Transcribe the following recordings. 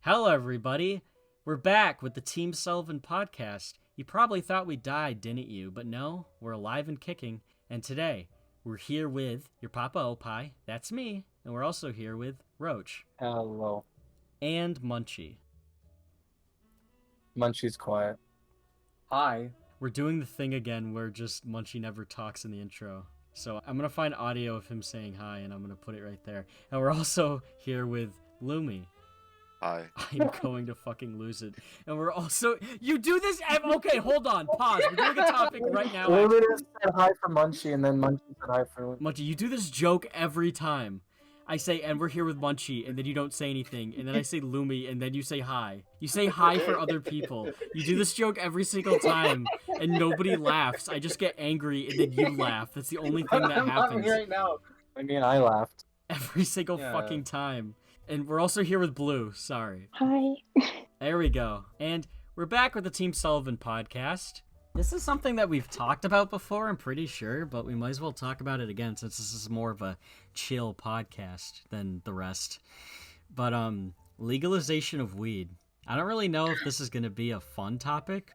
Hello, everybody. We're back with the Team Sullivan podcast. You probably thought we died, didn't you? But no, we're alive and kicking. And today, we're here with your Papa Opie. That's me. And we're also here with Roach. Hello. And Munchy. Munchy's quiet. Hi. We're doing the thing again where just Munchy never talks in the intro. So I'm going to find audio of him saying hi, and I'm going to put it right there. And we're also here with Lumi. Hi. I'm going to fucking lose it. And we're also... You do this... Okay, hold on. Pause. We're doing a topic right now. Lumi said hi for Munchy, and then Munchy said hi for Lumi. Munchy, you do this joke every time. I say, and we're here with Munchy, and then you don't say anything. And then I say Lumi, and then you say hi. You say hi for other people. You do this joke every single time, and nobody laughs. I just get angry, and then you laugh. That's the only thing that happens. I'm laughing right now. I mean, I laughed. Every single fucking time. And we're also here with Blue. Sorry. Hi. There we go. And we're back with the Team Sullivan podcast. This is something that we've talked about before, I'm pretty sure, but we might as well talk about it again since this is more of a chill podcast than the rest. But legalization of weed. I don't really know if this is going to be a fun topic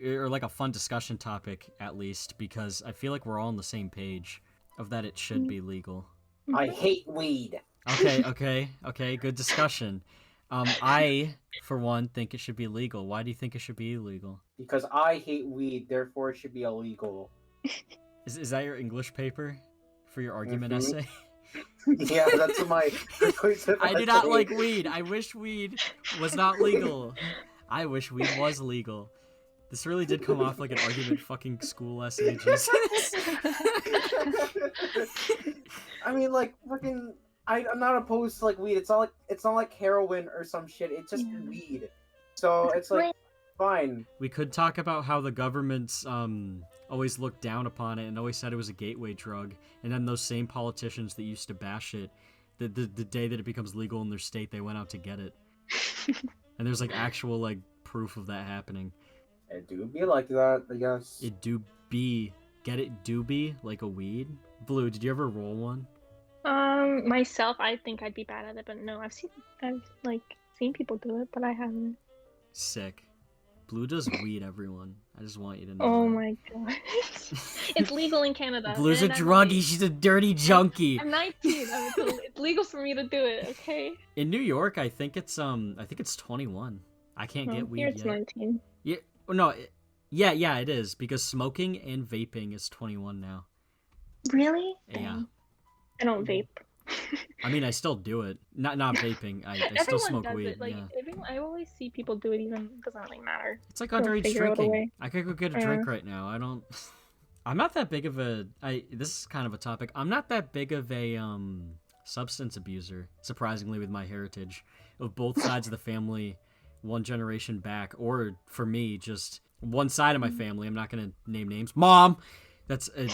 or like a fun discussion topic at least, because I feel like we're all on the same page of that it should be legal. I hate weed. Okay, good discussion. I, for one, think it should be legal. Why do you think it should be illegal? Because I hate weed, therefore it should be illegal. Is that your English paper for your argument essay? Yeah, that's my... I do not like weed. I wish weed was not legal. I wish weed was legal. This really did come off like an argument fucking school essay, Jesus. I mean, like, fucking... I'm not opposed to like weed. It's not like heroin or some shit. It's just weed. So it's like fine. We could talk about how the government's always looked down upon it and always said it was a gateway drug, and then those same politicians that used to bash it, the day that it becomes legal in their state, they went out to get it. And there's like actual like proof of that happening. It do be like that, I guess. It do be. Get it? Do be like a weed? Blue, did you ever roll one? Myself, I think I'd be bad at it, but no, I've seen people do it, but I haven't. Sick. Blue does weed, everyone. I just want you to know. Oh that. my god. It's legal in Canada. Blue's a druggie, she's a dirty junkie. I'm 19. It's legal for me to do it, okay? In New York, I think it's 21. I can't get weed here it's yet. 19. Yeah, no, yeah, it is, because smoking and vaping is 21 now. Really? Yeah. I don't vape. I mean, I still do it. Not vaping. I still smoke weed. It. Like, yeah. I always see people do it. Even it doesn't really matter. It's like underage drinking. I could go get a drink right now. I'm not that big of a. This is kind of a topic. I'm not that big of a substance abuser. Surprisingly, with my heritage of both sides of the family, one generation back, or for me, just one side of my family. I'm not gonna name names. Mom, that's a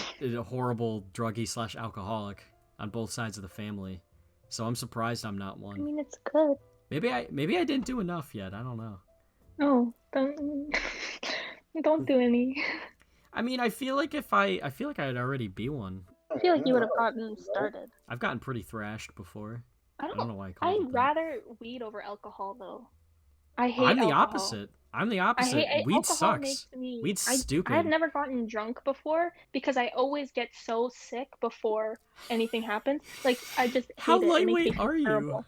horrible druggie / alcoholic. On both sides of the family, so I'm surprised I'm not one. I mean, it's good. Maybe I didn't do enough yet. I don't know. No, don't do any. I mean, I feel like I'd already be one. I feel like you would have gotten started. I've gotten pretty thrashed before. I don't know why. I'd rather weed over alcohol, though. I hate. I'm the alcohol. opposite. I'm the opposite. Weed sucks. Weed's stupid. I've never gotten drunk before because I always get so sick before anything happens. Like, I just hate How it. lightweight are you? Terrible.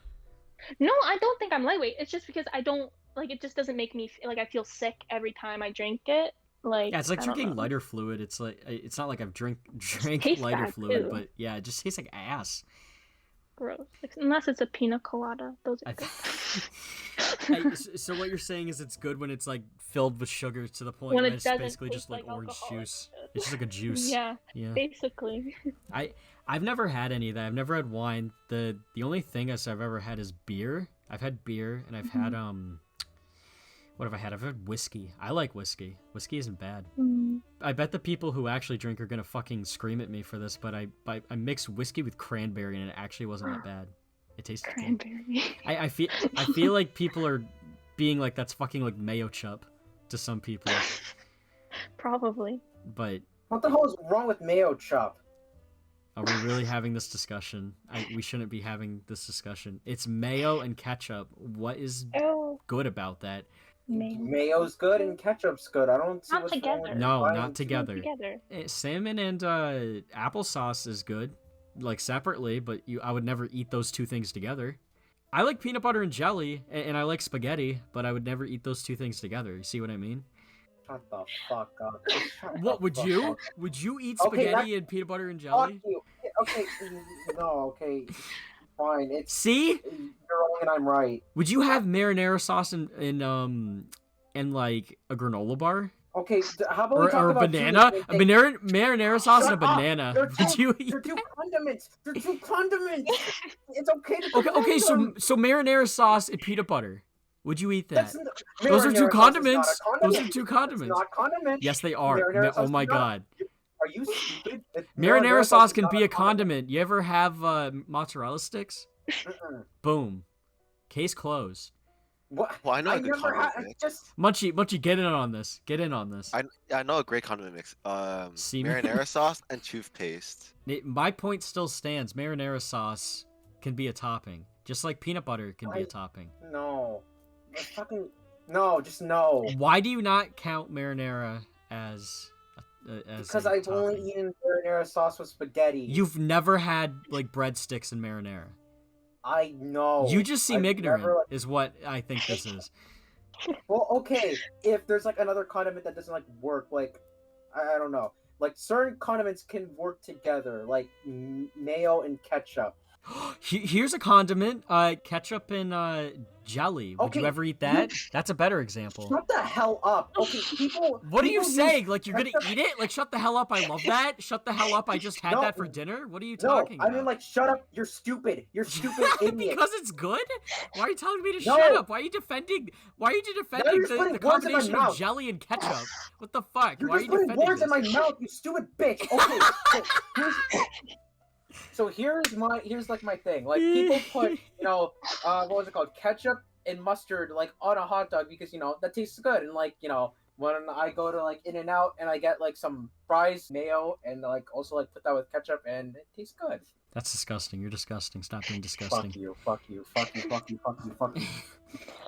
No, I don't think I'm lightweight. It's just because I don't like. It just doesn't make me like I feel sick every time I drink it. Like, yeah, it's like drinking lighter fluid. It's like it's not like I've drank lighter fluid, too. but yeah, it just tastes like ass. Gross. Unless it's a pina colada. Those are good. So what you're saying is it's good when it's like filled with sugar to the point when where it it's doesn't basically just like orange juice. It's just like a juice. Yeah, basically. I've never had any of that. I've never had wine. The only thing I've ever had is beer. I've had beer and I've had what have I had? I've had whiskey. I like whiskey. Whiskey isn't bad. I bet the people who actually drink are gonna fucking scream at me for this, but I mixed whiskey with cranberry and it actually wasn't that bad. It tasted cranberry. Good. I feel like people are being like that's fucking like Mayochup to some people. Probably. But what the hell is wrong with Mayochup? Are we really having this discussion? We shouldn't be having this discussion. It's mayo and ketchup. What is good about that? Mayo's good and ketchup's good. I don't see Not what's together. wrong with No, combining not together. Salmon and applesauce is good, like separately, but I would never eat those two things together. I like peanut butter and jelly, and I like spaghetti, but I would never eat those two things together. You see what I mean? Shut the fuck up. What would you? Up. Would you eat spaghetti and peanut butter and jelly? Fuck you. Okay, no, okay, fine. See? You're wrong and I'm right. Would you have marinara sauce and like a granola bar? Okay, how about we talk or about banana? A marinara sauce and a banana. Would you eat? They're two condiments. They're two condiments. It's okay to Okay. them. So marinara sauce and peanut butter. Would you eat that? Those are two condiments. Those are two condiments. It's not condiments. Yes, they are. Oh my god. Are you stupid? Marinara sauce can be a condiment. You ever have mozzarella sticks? Boom. Case closed. What? Well, I know a good condiment mix. Munchy, get in on this. Get in on this. I know a great condiment mix. Marinara sauce and toothpaste. My point still stands. Marinara sauce can be a topping, just like peanut butter can be a topping. No. No, just no. Why do you not count marinara as because I've only eaten marinara sauce with spaghetti. You've never had like breadsticks and marinara. I know. You just seem ignorant, is what I think this is. Well, okay, if there's like another condiment that doesn't like work, like I don't know, like certain condiments can work together, like mayo and ketchup. Here's a condiment, ketchup and jelly. Would you ever eat that? That's a better example. Shut the hell up. Okay, people. What are you saying? Like you're gonna eat it? Like shut the hell up. I love that. Shut the hell up. I just had that for dinner. What are you talking about? I mean like shut up. You're stupid. You're stupid idiot. Because it's good? Why are you telling me to shut up? Why are you defending? Why are you defending the combination of jelly and ketchup? What the fuck? You're Why are you defending words in my mouth, you stupid bitch. Okay. So here's my thing. Like people put, what was it called? Ketchup and mustard like on a hot dog because that tastes good. And like, when I go to like In-N-Out and I get like some fries, mayo, and like also like put that with ketchup and it tastes good. That's disgusting. You're disgusting. Stop being disgusting. Fuck you.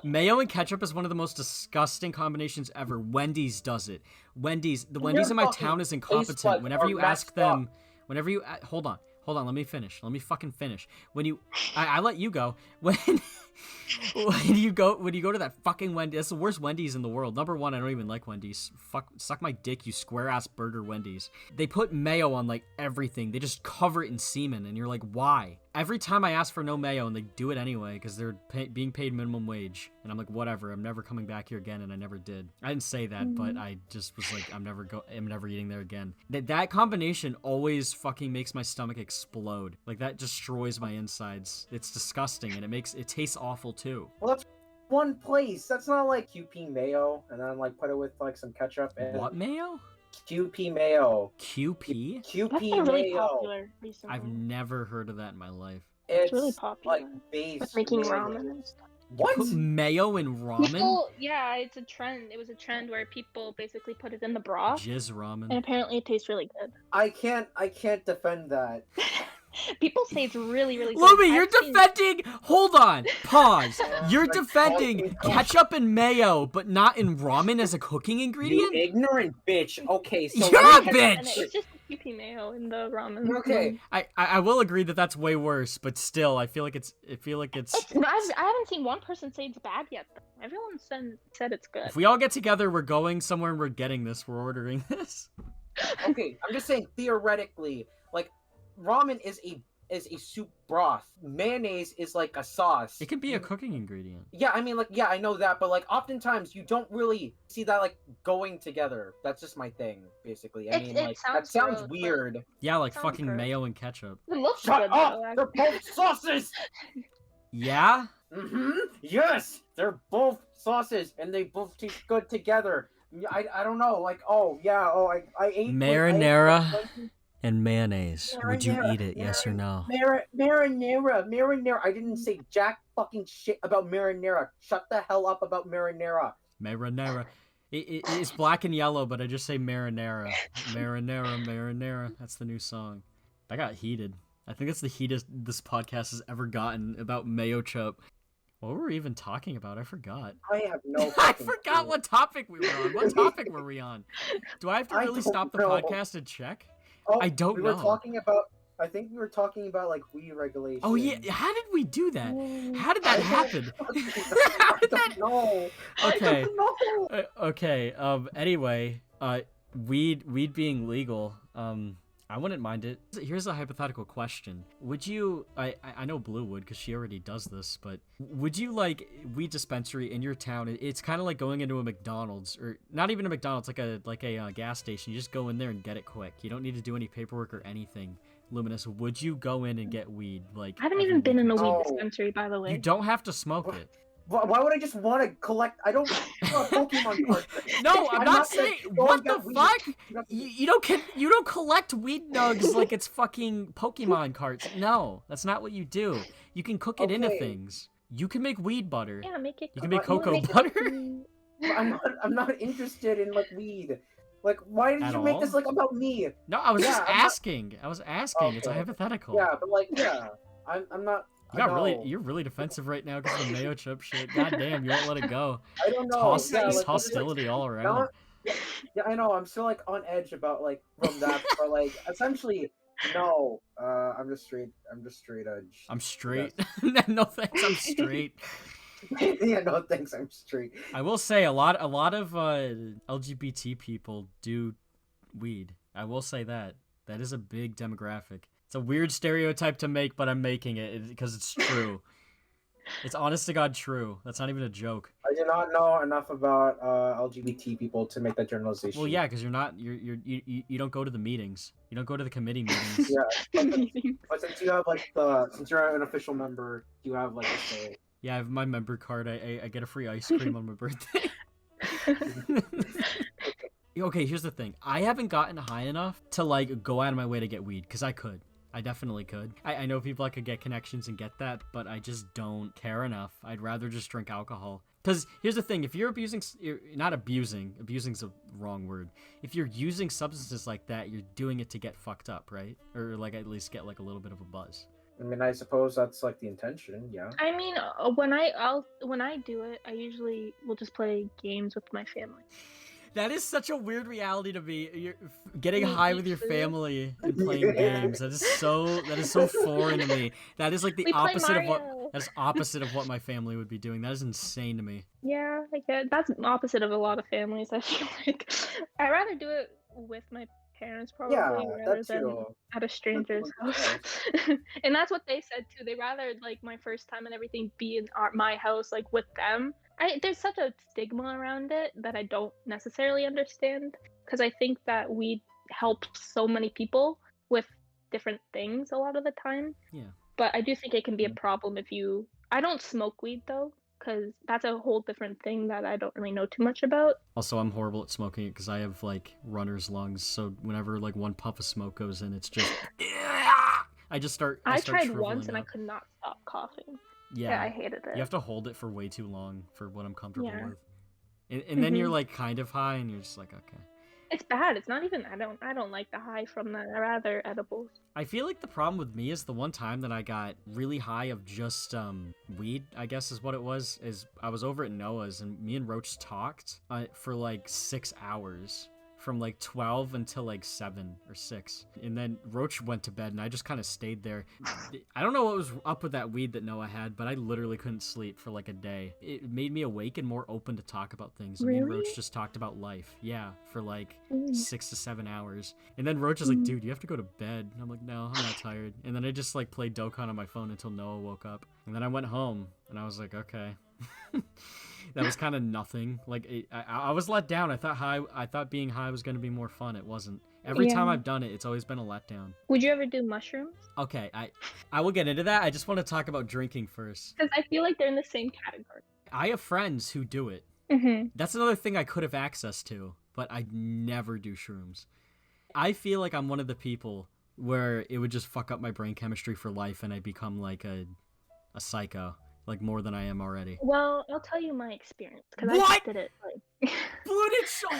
Mayo and ketchup is one of the most disgusting combinations ever. Wendy's does it. The Wendy's in my town is incompetent. Whenever you ask them, hold on, let me finish. Let me fucking finish. I let you go. When you go to that fucking Wendy's, that's the worst Wendy's in the world. Number one, I don't even like Wendy's. Suck my dick, you square ass burger Wendy's. They put mayo on like everything. They just cover it in semen, and you're like, why? Every time I ask for no mayo, and they do it anyway because they're being paid minimum wage, and I'm like, whatever. I'm never coming back here again, and I never did. I didn't say that, but I just was like, I'm never eating there again. That combination always fucking makes my stomach explode. Like that destroys my insides. It's disgusting, and it tastes awful too. Well, that's one place. That's not like QP mayo, and then like put it with like some ketchup and what mayo? QP mayo. QP? QP That's mayo. Really popular recently. I've never heard of that in my life. It's really popular. Like base. With making ramen and stuff. What? Put mayo in ramen? It's a trend. It was a trend where people basically put it in the broth. Jizz ramen. And apparently it tastes really good. I can't defend that. People say it's really, really good. Luby, you're defending... Hold on. Pause. You're defending ketchup and mayo, but not in ramen as a cooking ingredient? You ignorant bitch. Okay, so... You're a bitch! It's just QP mayo in the ramen. Okay. I will agree that that's way worse, but still, I feel like it's... I haven't seen one person say it's bad yet, though. Everyone said it's good. If we all get together, we're going somewhere and we're getting this. We're ordering this. Okay, I'm just saying, theoretically, like, ramen is a soup broth. Mayonnaise is like a sauce. It could be a cooking ingredient. Yeah, I mean, like, yeah, I know that, but like, oftentimes you don't really see that like going together. That's just my thing, basically. I mean, like, that sounds weird. Yeah, like fucking mayo and ketchup. It looks Shut good, up! though, They're both sauces. Yeah. Yes, they're both sauces, and they both taste good together. I don't know, like, I ate marinara. And mayonnaise. Would you eat it? Yes or no? Marinara. I didn't say jack fucking shit about marinara. Shut the hell up about marinara. Marinara. It's black and yellow, but I just say marinara. Marinara. That's the new song. That got heated. I think that's the heatest this podcast has ever gotten about Mayochup. What were we even talking about? I forgot. I have no. I forgot what topic we were on. What topic were we on? Do I have to really stop the podcast and check? Oh, I don't know. We were talking about. I think we were talking about like weed regulation. Oh yeah, how did we do that? How did that happen? I don't know. Okay. I don't know. Okay. Anyway, weed being legal. I wouldn't mind it. Here's a hypothetical question. Would you, I know Blue would because she already does this, but would you like weed dispensary in your town? It's kind of like going into a McDonald's, or not even a McDonald's, like a gas station. You just go in there and get it quick. You don't need to do any paperwork or anything. Luminous, would you go in and get weed? Like, I haven't even been in a weed dispensary, by the way. You don't have to smoke it. Why would I just want to collect? I don't Pokemon cards. No, I'm not saying. What the fuck? You don't collect weed nugs like it's fucking Pokemon cards. No, that's not what you do. You can cook it into things. You can make weed butter. Yeah, make it. You can make cocoa butter. I'm not interested in like weed. Like, why did you make this like about me? No, I was just asking. I was asking. Okay. It's a hypothetical. Yeah, but like, I'm not. You're really defensive right now because of the Mayochup shit. God damn, you won't let it go. I don't know. It's hostility all around. Yeah, I know. I'm still like on edge about like from that, but like essentially, no. I'm just straight edge. I'm straight. No thanks. I'm straight. Yeah, no thanks. I'm straight. I will say a lot of LGBT people do weed. I will say that is a big demographic. It's a weird stereotype to make, but I'm making it because it's true. It's honest to God true. That's not even a joke. I do not know enough about LGBT people to make that generalization. Well, yeah, because you don't go to the meetings. You don't go to the committee meetings. Yeah, but since you have like since you're an official member, you have like a say. Yeah, I have my member card. I get a free ice cream on my birthday. Okay, here's the thing. I haven't gotten high enough to like go out of my way to get weed, because I could. I definitely could. I know people that could get connections and get that, but I just don't care enough. I'd rather just drink alcohol. Because here's the thing. If you're not abusing. Abusing's a wrong word. If you're using substances like that, you're doing it to get fucked up, right? Or like at least get like a little bit of a buzz. I mean, I suppose that's like the intention, yeah. I mean, when I do it, I usually will just play games with my family. That is such a weird reality to be. You're getting high with your family and playing games. That is so foreign to me. That is like the opposite of what my family would be doing. That is insane to me. Yeah, I get that's the opposite of a lot of families. I feel like I'd rather do it with my parents probably rather than at a stranger's house. And that's what they said too. They rather like my first time and everything be in my house like with them. There's such a stigma around it that I don't necessarily understand, because I think that weed helps so many people with different things a lot of the time. Yeah. But I do think it can be a problem if you. I don't smoke weed though, because that's a whole different thing that I don't really know too much about. Also, I'm horrible at smoking it because I have like runner's lungs. So whenever like one puff of smoke goes in, it's just I tried once and I could not stop coughing. Yeah, I hated it. You have to hold it for way too long for what I'm comfortable with. And then you're like kind of high and you're just like, okay. It's bad. It's not even I don't like the high from that. I rather edibles. I feel like the problem with me is the one time that I got really high of just weed, I guess is what it was, is I was over at Noah's and me and Roach talked for like 6 hours. From like 12 until like 7 or 6. And then Roach went to bed and I just kind of stayed there. I don't know what was up with that weed that Noah had, but I literally couldn't sleep for like a day. It made me awake and more open to talk about things. Really? Me and Roach just talked about life. Yeah, for like 6 to 7 hours. And then Roach is like, dude, you have to go to bed. And I'm like, no, I'm not tired. And then I just like played Dokkan on my phone until Noah woke up. And then I went home and I was like, okay. That was kind of nothing. Like I was let down. I thought being high was going to be more fun. It wasn't. Every time I've done it, it's always been a letdown. Would you ever do mushrooms? Okay, I will get into that. I just want to talk about drinking first. Because I feel like they're in the same category. I have friends who do it. That's another thing I could have access to, but I never do shrooms. I feel like I'm one of the people where it would just fuck up my brain chemistry for life and I become like a psycho. Like more than I am already. Well, I'll tell you my experience because I did it. Like...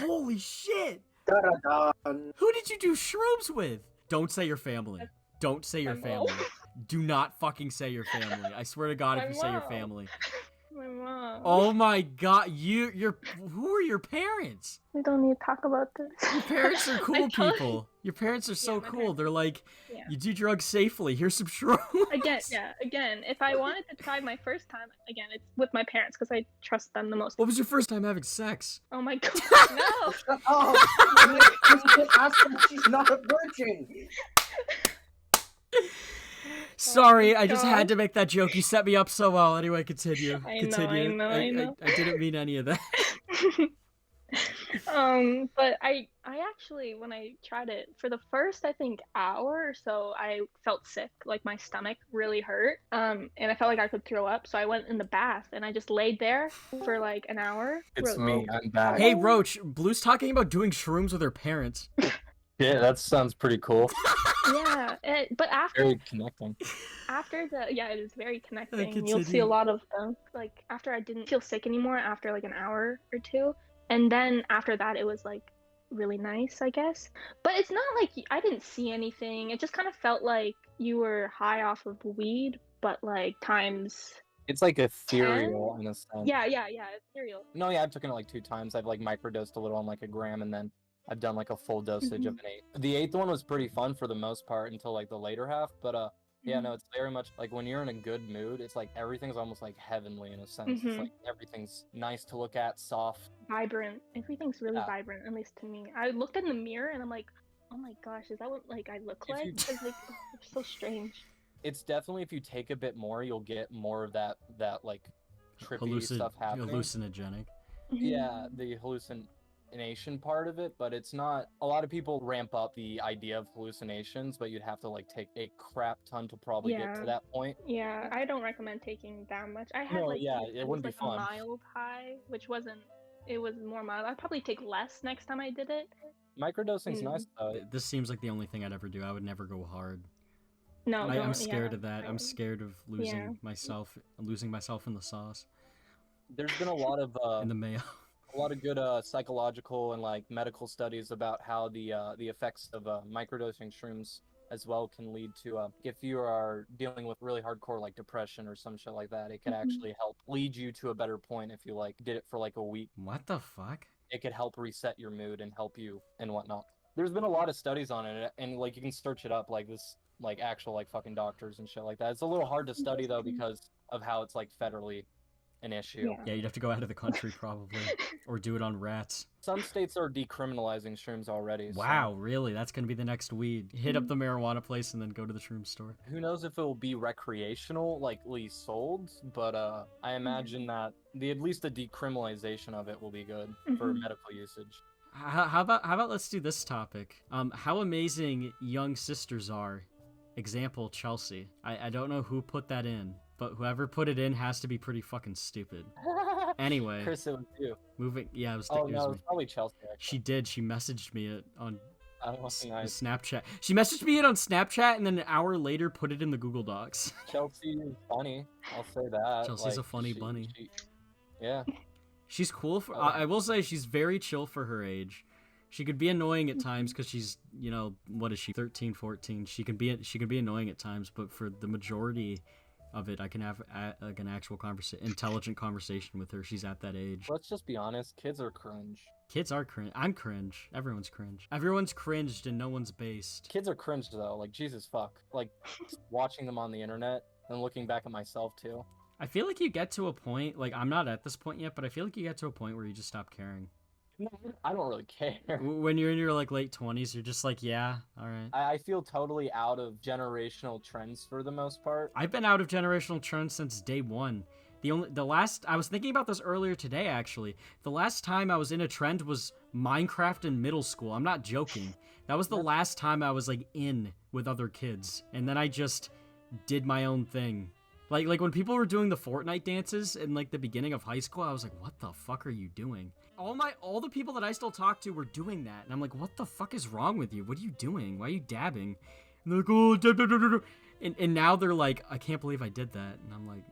Holy shit! Da-da-da. Who did you do shrooms with? Don't say your family. Don't say your family. Do not fucking say your family. I swear to God, if you say your family. My mom. Oh my God, who are your parents? We don't need to talk about this. Your parents are cool people. Your parents are so cool. They're like, you do drugs safely. Here's some shrooms. Again, if I wanted to try my first time, again, it's with my parents because I trust them the most. What was your first time having sex? Oh my God, no! She's not a virgin. Sorry, I just had to make that joke. You set me up so well. Anyway, continue. I know. I didn't mean any of that. But I actually, when I tried it for the first, I think, hour or so, I felt sick. Like my stomach really hurt. And I felt like I could throw up. So I went in the bath and I just laid there for like an hour. It's me. I'm back. Hey, Roach. Blue's talking about doing shrooms with her parents. Yeah, that sounds pretty cool. Yeah, but after very connecting. It is very connecting. You'll see a lot of them. Like after I didn't feel sick anymore after like an hour or two, and then after that it was like really nice, I guess. But it's not like I didn't see anything. It just kind of felt like you were high off of weed, but like times. It's like ethereal 10? In a sense. Yeah, ethereal. No, yeah, I've taken it like 2 times. I've like microdosed a little on like a gram, and then I've done like a full dosage of an 8. The 8th one was pretty fun for the most part until like the later half, but yeah, no, it's very much like when you're in a good mood, it's like everything's almost like heavenly in a sense. It's like everything's nice to look at, soft, vibrant. Everything's really vibrant, at least to me. I looked in the mirror and I'm like, oh my gosh, is that what like I look like? Because like it's so strange. It's definitely, if you take a bit more, you'll get more of that like trippy stuff happening. Hallucinogenic. Yeah, the hallucination part of it, but it's not. A lot of people ramp up the idea of hallucinations, but you'd have to like take a crap ton to probably get to that point. Yeah, I don't recommend taking that much. I had it wouldn't be fun. A mild high, which wasn't. It was more mild. I'd probably take less next time I did it. Microdosing's nice though. This seems like the only thing I'd ever do. I would never go hard. No, I'm scared of that. I'm scared of losing myself in the sauce. There's been a lot of in the mayo. A lot of good psychological and like medical studies about how the effects of microdosing shrooms as well can lead to if you are dealing with really hardcore like depression or some shit like that, it could actually help lead you to a better point if you like did it for like a week. What the fuck? It could help reset your mood and help you and whatnot. There's been a lot of studies on it, and like you can search it up, like this like actual like fucking doctors and shit like that. It's a little hard to study though because of how it's like federally an issue. Yeah, you'd have to go out of the country probably, or do it on rats. Some states are decriminalizing shrooms already. Wow, really? That's gonna be the next weed. Hit up the marijuana place and then go to the shroom store. Who knows if it will be recreational, likely sold, but I imagine that at least the decriminalization of it will be good for medical usage. How about let's do this topic? How amazing young sisters are. Example, Chelsea. I don't know who put that in, but whoever put it in has to be pretty fucking stupid. Anyway. Chris, it was you. It was it was probably Chelsea, actually. She did. She messaged me on Snapchat. She messaged me it on Snapchat and then an hour later put it in the Google Docs. Chelsea is funny. I'll say that. Chelsea's a funny bunny. Yeah. She's cool. I will say she's very chill for her age. She could be annoying at times because she's, what is she, 13, 14? She can be annoying at times, but for the majority of it, I can have like an actual intelligent conversation with her. She's at that age. Let's just be honest. Kids are cringe. Kids are cringe. I'm cringe. Everyone's cringe. Everyone's cringed and no one's based. Kids are cringe though. Like, Jesus fuck. Like, watching them on the internet and looking back at myself too. I feel like you get to a point, like I'm not at this point yet, but I feel like you get to a point where you just stop caring. No, I don't really care. When you're in your like late 20s, you're just like, yeah, all right. I feel totally out of generational trends for the most part. I've been out of generational trends since day one. I was thinking about this earlier today, actually. The last time I was in a trend was Minecraft in middle school. I'm not joking. That was the last time I was like in with other kids. And then I just did my own thing. Like when people were doing the Fortnite dances in like the beginning of high school, I was like, what the fuck are you doing? All the people that I still talk to were doing that. And I'm like, what the fuck is wrong with you? What are you doing? Why are you dabbing? And they're like, oh, dab, dab, dab, dab. And now they're like, I can't believe I did that. And I'm like,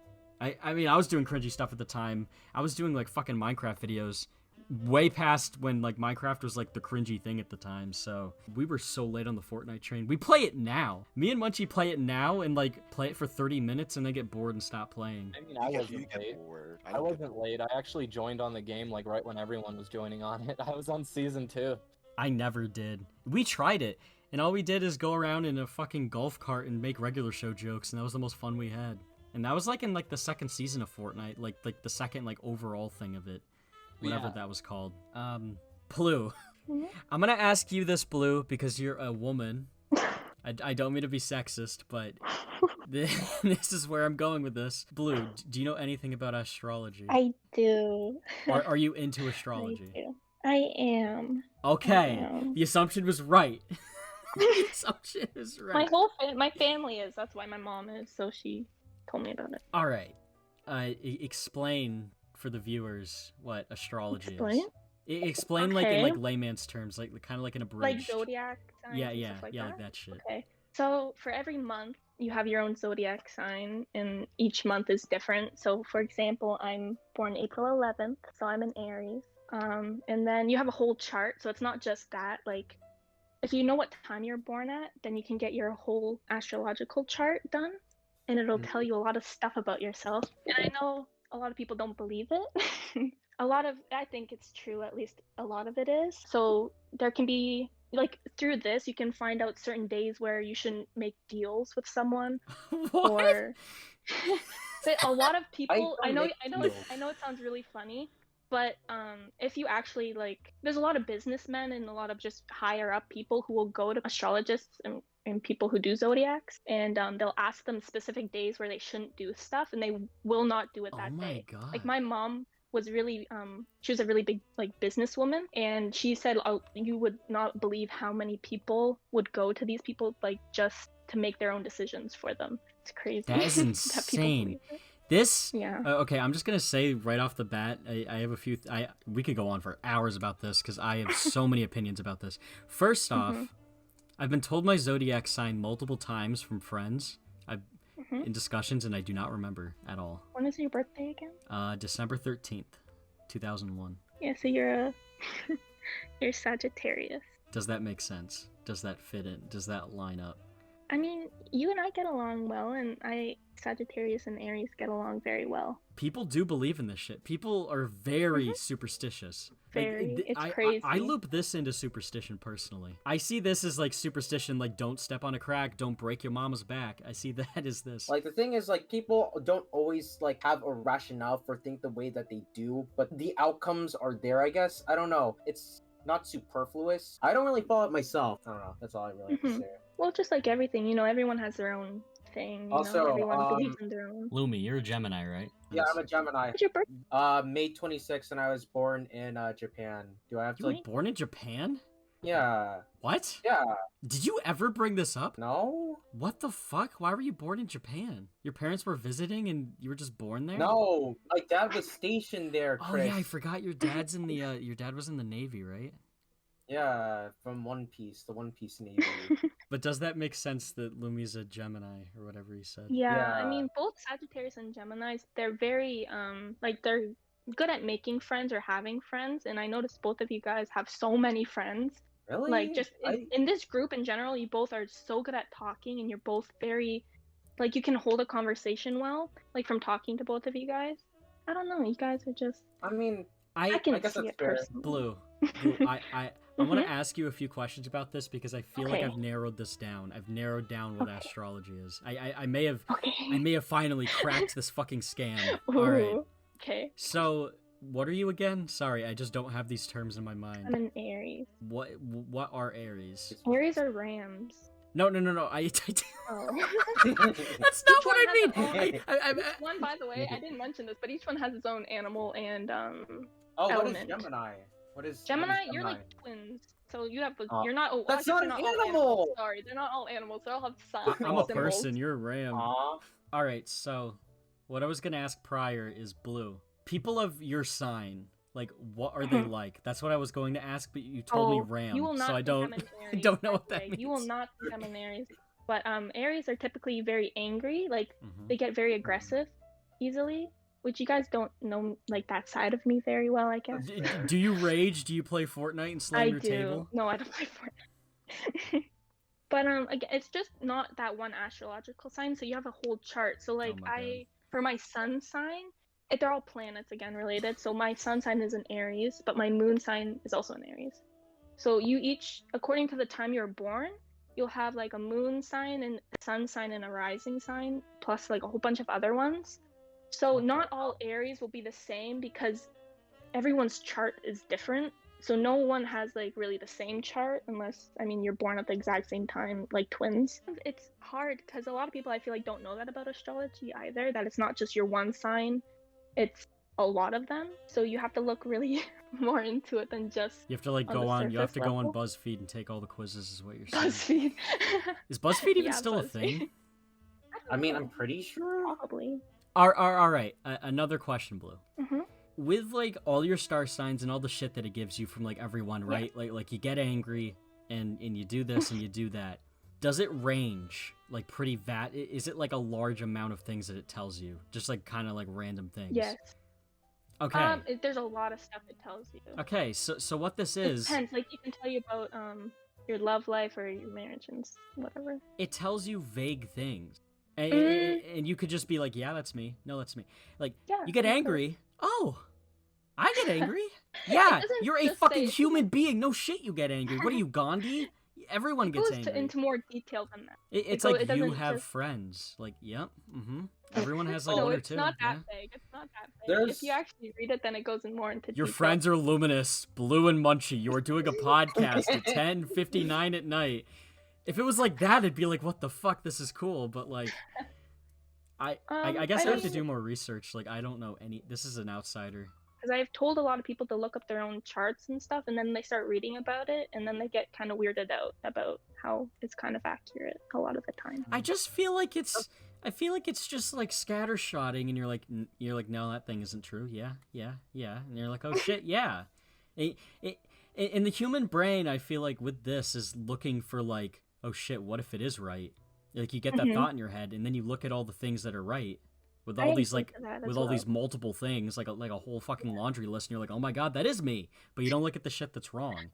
I mean, I was doing cringy stuff at the time. I was doing like fucking Minecraft videos way past when like Minecraft was like the cringy thing at the time. So we were so late on the Fortnite train. We play it now. Me and Munchy play it now and like play it for 30 minutes and then get bored and stop playing. I mean, I wasn't late. I wasn't late. I actually joined on the game like right when everyone was joining on it. I was on season 2. I never did. We tried it, and all we did is go around in a fucking golf cart and make regular show jokes, and that was the most fun we had. And that was like in like the second season of Fortnite, like the second like overall thing of it, whatever that was called. Blue, I'm gonna ask you this, Blue, because you're a woman. I don't mean to be sexist, but this is where I'm going with this. Blue, do you know anything about astrology? I do. Are you into astrology? I do. I am. Okay, the assumption was right. The assumption is right. My family is. That's why my mom is. So she told me about it. All right. Explain for the viewers what astrology is. Explain like in like layman's terms, like kind of like an abridged. Like zodiac signs. Yeah, like that shit. Okay. So for every month, you have your own zodiac sign, and each month is different. So for example, I'm born April 11th, so I'm an Aries. And then you have a whole chart, so it's not just that. Like, if you know what time you're born at, then you can get your whole astrological chart done, and it'll tell you a lot of stuff about yourself. And I know a lot of people don't believe it. I think it's true, at least a lot of it is. So there can be, like, through this, you can find out certain days where you shouldn't make deals with someone. What? Or but a lot of people, I know it sounds really funny. But if you actually, like, there's a lot of businessmen and a lot of just higher up people who will go to astrologists and people who do zodiacs, and they'll ask them specific days where they shouldn't do stuff, and they will not do it that day. Oh my God. Like, my mom was really, she was a really big, like, businesswoman, and she said, you would not believe how many people would go to these people, like, just to make their own decisions for them. It's crazy. That is insane. This, yeah. Okay, I'm just gonna say right off the bat, I have a few. We could go on for hours about this because I have so many opinions about this. First off, I've been told my zodiac sign multiple times from friends. In discussions, and I do not remember at all. When is your birthday again? December 13th, 2001. Yeah, so you're Sagittarius. Does that make sense? Does that fit in? Does that line up? I mean, you and I get along well, and Sagittarius and Aries get along very well. People do believe in this shit. People are very superstitious. Very. It's crazy. I loop this into superstition personally. I see this as like superstition, like don't step on a crack, don't break your mama's back. I see that as this. Like, the thing is, like, people don't always like have a rationale for think the way that they do, but the outcomes are there, I guess. I don't know. It's not superfluous. I don't really follow it myself. I don't know. That's all I really have to say. Well, just like everything, everyone has their own thing. Also, everyone believes in their own. Lumi, you're a Gemini, right? Yeah, I'm a Gemini. What's your birthday? May 26th, and I was born in Japan. Do I have to You were born in Japan? Yeah. What? Yeah. Did you ever bring this up? No. What the fuck? Why were you born in Japan? Your parents were visiting and you were just born there? No, my dad was stationed there, Chris. Oh yeah, I forgot your dad's in the your dad was in the Navy, right? Yeah, from One Piece, the One Piece Navy. But does that make sense that Lumi's a Gemini or whatever he said? Yeah, I mean, both Sagittarius and Geminis, they're very, like, they're good at making friends or having friends, and I noticed both of you guys have so many friends. Really? Like, just in this group in general, you both are so good at talking, and you're both very, like, you can hold a conversation well, like, from talking to both of you guys. I don't know, you guys are just... I mean, I can guess see that's it fair. personally. Blue, I want to ask you a few questions about this because I feel like I've narrowed this down. I've narrowed down what astrology is. I may have finally cracked this fucking scam. Ooh. All right. Okay. So, what are you again? Sorry, I just don't have these terms in my mind. I'm an Aries. What are Aries? Aries are rams. No. Oh. That's not what I mean. Each one, by the way, I didn't mention this, but each one has its own animal and Oh, element. what is Gemini? Gemini? You're like twins. So you have you're not. Oh, that's not an animal. Sorry, they're not all animals. They all have signs. I'm a person. You're a ram. Aww. All right. So, what I was gonna ask prior is Blue. People of your sign, like, what are they like? That's what I was going to ask, but you told me ram, you will not so I don't Aries, don't know what that means. You will not see them in Aries. But Aries are typically very angry. Like they get very aggressive easily. which you guys don't know like that side of me very well, I guess. Do you rage? Do you play Fortnite and slam your table? No, I don't play Fortnite. But again, it's just not that one astrological sign, so you have a whole chart. So like for my sun sign, they're all planets again related. So my sun sign is an Aries, but my moon sign is also an Aries. So you each, according to the time you were born, you'll have like a moon sign and a sun sign and a rising sign, plus like a whole bunch of other ones. So not all Aries will be the same because everyone's chart is different. So no one has like really the same chart unless, I mean, you're born at the exact same time, like twins. It's hard because a lot of people I feel like don't know that about astrology either, that it's not just your one sign, it's a lot of them. So you have to look really more into it than just you have to like go on BuzzFeed and take all the quizzes is what you're saying. BuzzFeed. Is BuzzFeed even still a thing? I mean, I'm pretty sure. Probably. All right. Another question, Blue. Mm-hmm. With like all your star signs and all the shit that it gives you from like everyone, right? Like you get angry and you do this and you do that. Does it range like pretty is it like a large amount of things that it tells you? Just like kind of like random things? Yes. Okay. There's a lot of stuff it tells you. Okay, so what this is... It depends. Like you can tell you about your love life or your marriage and whatever. It tells you vague things. And you could just be like, yeah, that's me. No, that's me. Like, you get angry. Oh, I get angry? Yeah, you're a fucking human being. No shit you get angry. What are you, Gandhi? Everyone gets angry. It goes into more detail than that. It's like you have friends. Like, yep, Everyone has like one or two. It's not that big. It's not that big. If you actually read it, then it goes in more into detail. Your friends are luminous, Blue and Munchy. You are doing a podcast at 10:59 at night. If it was like that, it'd be like, what the fuck? This is cool. But like, I guess I have to do more research. Like, I don't know any. This is an outsider. Because I've told a lot of people to look up their own charts and stuff, and then they start reading about it, and then they get kind of weirded out about how it's kind of accurate a lot of the time. I just feel like it's. I feel like it's just like scattershotting, and you're like, no, that thing isn't true. Yeah, and you're like, oh shit, yeah. In the human brain, I feel like with this is looking for like, oh shit, what if it is right? Like you get that thought in your head, and then you look at all the things that are right. With all these like, with all these multiple things, like a whole fucking laundry list, and you're like, oh my god, that is me. But you don't look at the shit that's wrong.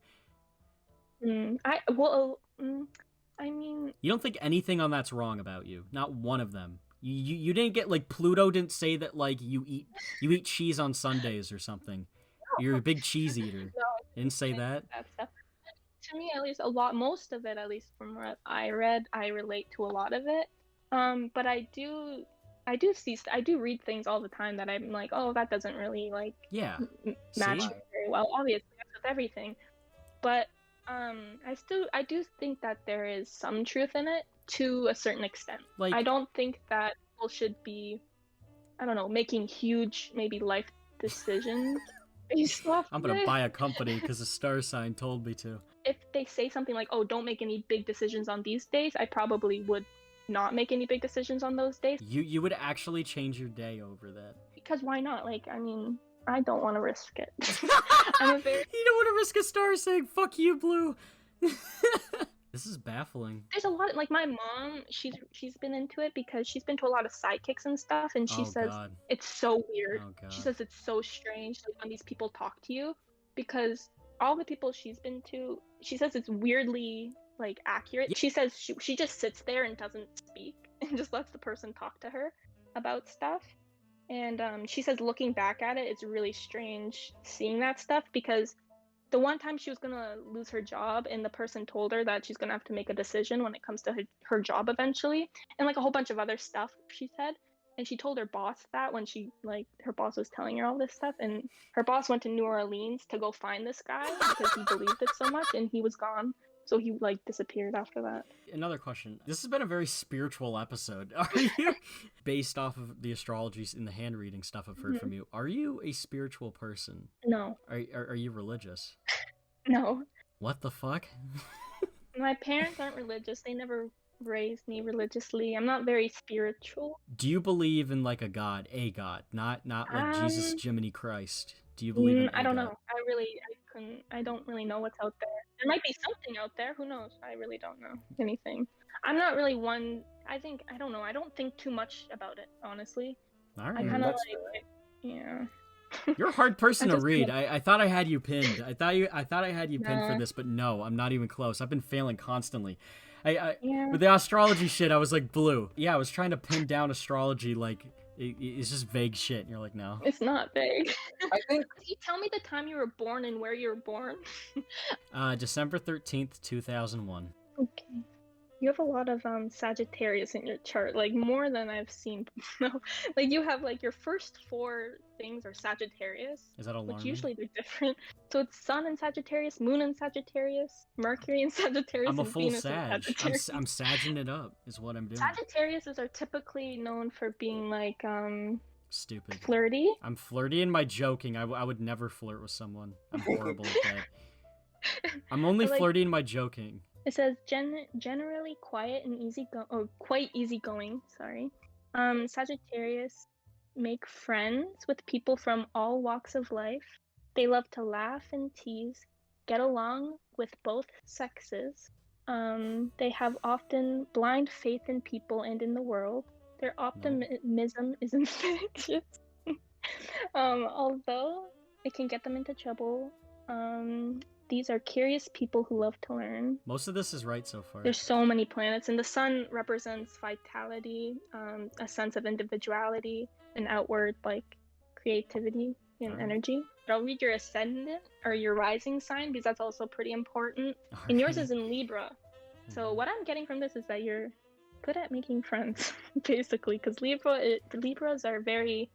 I mean, you don't think anything on that's wrong about you. Not one of them. You didn't get like Pluto didn't say that like you eat cheese on Sundays or something. You're a big cheese eater. No, didn't say that. Stuff. To me, at least most of it, at least from what I read, I relate to a lot of it. But I do read things all the time that I'm like, oh, that doesn't really like match very well. Obviously, that's with everything, but I do think that there is some truth in it to a certain extent. Like, I don't think that people should be, I don't know, making huge maybe life decisions based off. I'm gonna buy a company because a star sign told me to. If they say something like, oh, don't make any big decisions on these days, I probably would not make any big decisions on those days. You would actually change your day over that. Because why not? Like, I mean, I don't want to risk it. You don't want to risk a star saying, fuck you, Blue. This is baffling. There's a lot, like my mom, she's been into it because she's been to a lot of psychics and stuff, and she says it's so weird. She says it's so strange, like when these people talk to you, because all the people she's been to, she says it's weirdly like accurate. She says she just sits there and doesn't speak and just lets the person talk to her about stuff. And she says looking back at it, it's really strange seeing that stuff, because the one time she was gonna lose her job and the person told her that she's gonna have to make a decision when it comes to her job eventually, and like a whole bunch of other stuff she said, and she told her boss that when she like her boss was telling her all this stuff, and her boss went to New Orleans to go find this guy because he believed it so much, and he was gone. So he like disappeared after that. Another question. This has been a very spiritual episode. Are you, based off of the astrologies and the hand reading stuff I've heard from you, are you a spiritual person? No. Are you religious? No. What the fuck? My parents aren't religious. They never raised me religiously. I'm not very spiritual. Do you believe in like a god, not like Jesus, Jiminy Christ? Do you believe in I don't know. I don't really know what's out there. There might be something out there. Who knows? I really don't know anything. I'm not really one. I don't know. I don't think too much about it, honestly. All right. I kind of like Yeah. You're a hard person to read. I thought I had you pinned. I thought I had you pinned for this, but no, I'm not even close. I've been failing constantly. With the astrology shit, I was like blue. Yeah, I was trying to pin down astrology like it's just vague shit. And you're like, no. It's not vague. I think. Can you tell me the time you were born and where you were born? December 13th, 2001. Okay. You have a lot of Sagittarius in your chart, like more than I've seen. Like you have like your first 4 things are Sagittarius. Is that alarming? Which usually they're different. So it's Sun in Sagittarius, Moon in Sagittarius, Mercury in Sagittarius, I'm a and full Venus Sag. in Sagittarius. I'm sagging it up, is what I'm doing. Sagittariuses are typically known for being like stupid, flirty. I'm flirty in my joking. I would never flirt with someone. I'm horrible at that. I'm only flirty in my joking. It says generally quiet and quite easygoing. Sorry. Sagittarius make friends with people from all walks of life. They love to laugh and tease, get along with both sexes. They have often blind faith in people and in the world. Their optimism is infectious. Although it can get them into trouble. These are curious people who love to learn. Most of this is right so far. There's so many planets, and the sun represents vitality, a sense of individuality, and outward like creativity and energy. I'll read your ascendant or your rising sign because that's also pretty important. And yours is in Libra. So what I'm getting from this is that you're good at making friends, basically, because Libras are very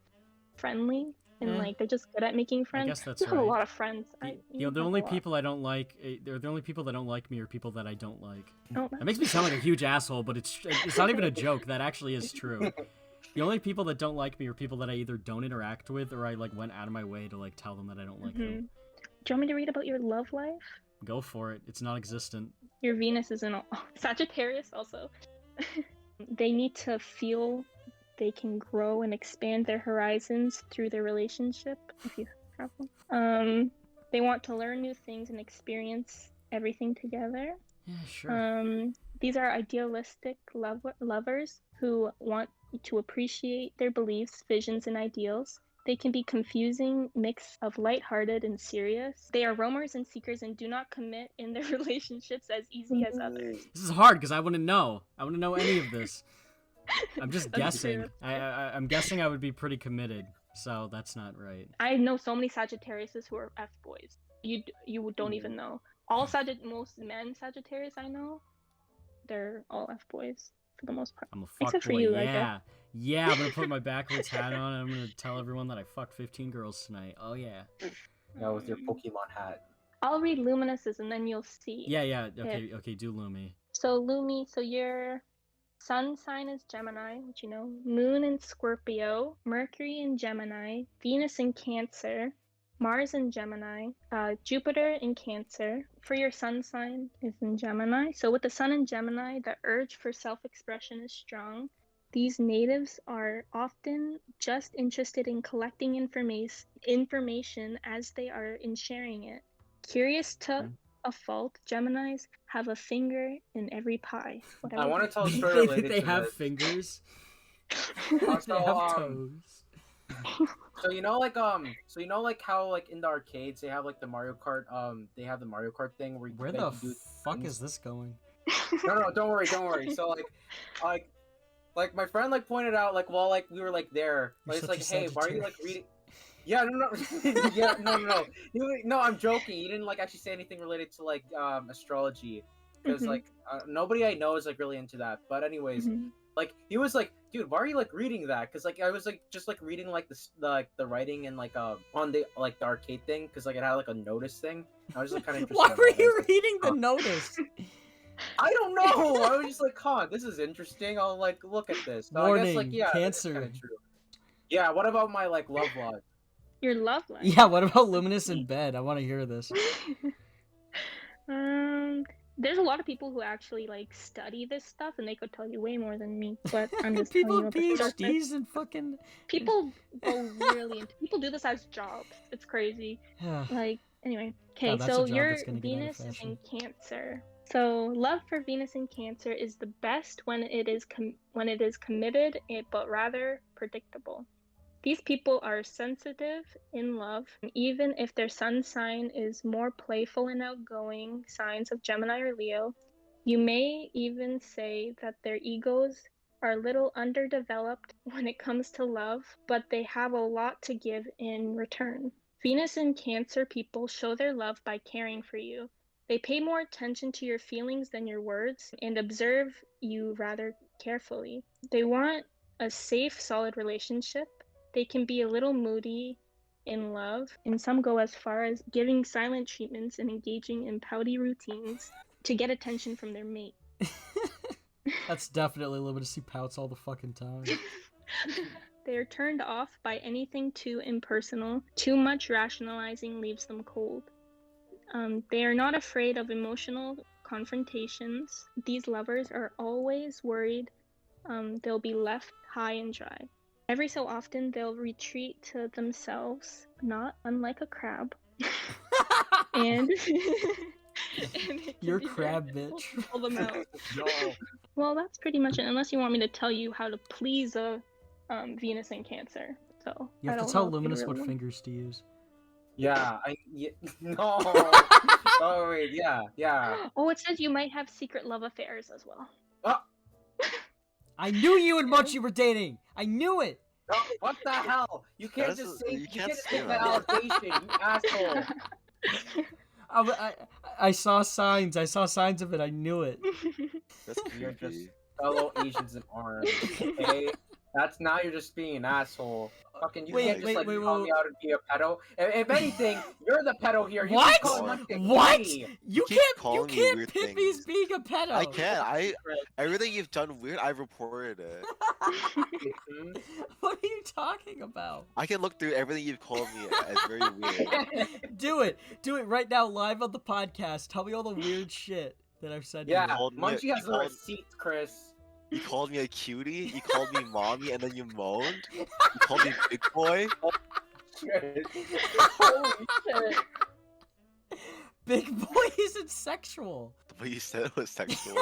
friendly. And like they're just good at making friends. I guess that's you have a lot of friends. The only people I don't like, the only people that don't like me are people that I don't like. Oh, that makes me sound like a huge asshole, but it's not even a joke. That actually is true. The only people that don't like me are people that I either don't interact with or I like went out of my way to like tell them that I don't like them. Do you want me to read about your love life? Go for it. It's non-existent. Your Venus is in Sagittarius also. They need to feel they can grow and expand their horizons through their relationship, if you have one. They want to learn new things and experience everything together. Yeah, sure. These are idealistic lovers who want to appreciate their beliefs, visions, and ideals. They can be confusing mix of lighthearted and serious. They are roamers and seekers and do not commit in their relationships as easy as others. This is hard because I wouldn't know. I wouldn't know any of this. I'm just guessing. I'm guessing I would be pretty committed, so that's not right. I know so many Sagittariuses who are F-boys. You don't even know. Most men Sagittarius I know, they're all F-boys for the most part. I'm a fuck Except boy. for you, yeah. I'm gonna put my backwards hat on and I'm gonna tell everyone that I fucked 15 girls tonight. Oh yeah. Yeah, with your Pokemon hat. I'll read Luminuses and then you'll see. Yeah. Okay. Do Lumi. So Lumi, so your sun sign is Gemini, which you know. Moon in Scorpio, Mercury in Gemini, Venus in Cancer, Mars in Gemini, Jupiter in Cancer. For your sun sign is in Gemini. So with the sun in Gemini, the urge for self-expression is strong. These natives are often just interested in collecting information as they are in sharing it. Curious to a fault, Geminis have a finger in every pie. I want to tell a story related they to have this. fingers. Also, they have toes. So you know like how like in the arcades they have like the Mario Kart they have the Mario Kart thing where where the fuck is this going? No, don't worry. So like my friend like pointed out like while like we were like there, like it's like, hey, why are you like reading? Yeah, no. Yeah, no. No, I'm joking. He didn't like actually say anything related to like astrology because like nobody I know is like really into that. But anyways, like he was like, dude, why are you like reading that? Because like I was like just like reading like the writing and like on the like the arcade thing because like it had like a notice thing. I was just like kind of interested. Why were you reading the notice? I don't know. I was just like, this is interesting. I'll like look at this. So Warning, I guess like yeah, Cancer. Yeah, what about my like love life? Your love life? Yeah, what about Luminous in bed? I want to hear this. There's a lot of people who actually like study this stuff and they could tell you way more than me, but I'm just people telling you with PhDs and fucking people go really into people do this as jobs. It's crazy. Like anyway, okay, so your Venus is in Cancer. So love for Venus in Cancer is the best when it is committed, but rather predictable. These people are sensitive in love, even if their sun sign is more playful and outgoing, signs of Gemini or Leo. You may even say that their egos are a little underdeveloped when it comes to love, but they have a lot to give in return. Venus in Cancer people show their love by caring for you. They pay more attention to your feelings than your words and observe you rather carefully. They want a safe, solid relationship. They can be a little moody in love, and some go as far as giving silent treatments and engaging in pouty routines to get attention from their mate. That's definitely Luminous pouts all the fucking time. They are turned off by anything too impersonal. Too much rationalizing leaves them cold. They are not afraid of emotional confrontations. These lovers are always worried they'll be left high and dry. Every so often, they'll retreat to themselves, not unlike a crab. and You're crab, bitch. Pull them out. No. Well, that's pretty much it. Unless you want me to tell you how to please a Venus in Cancer. So you have to tell Luminous what fingers to use. Yeah, no. Oh wait, yeah. Oh, it says you might have secret love affairs as well. Oh. I knew you and Munchy were dating. I knew it. Oh, what the hell? You can't just say that allegation, you asshole. I saw signs. I saw signs of it. I knew it. That's You're just creepy. fellow Asians in arms, okay? That's now you're just being an asshole. Fucking, you can't just call me out and be a pedo. If anything, you're the pedo here. You what? What? Me. You can't pit me as being a pedo. I can't. Everything you've done weird, I've reported it. What are you talking about? I can look through everything you've called me as very weird. Do it right now, live on the podcast. Tell me all the weird shit that I've said. Yeah, Munchy has the receipts, Chris. You called me a cutie, you called me mommy, and then you moaned. You called me big boy. Holy shit. Big boy isn't sexual. But you said it was sexual.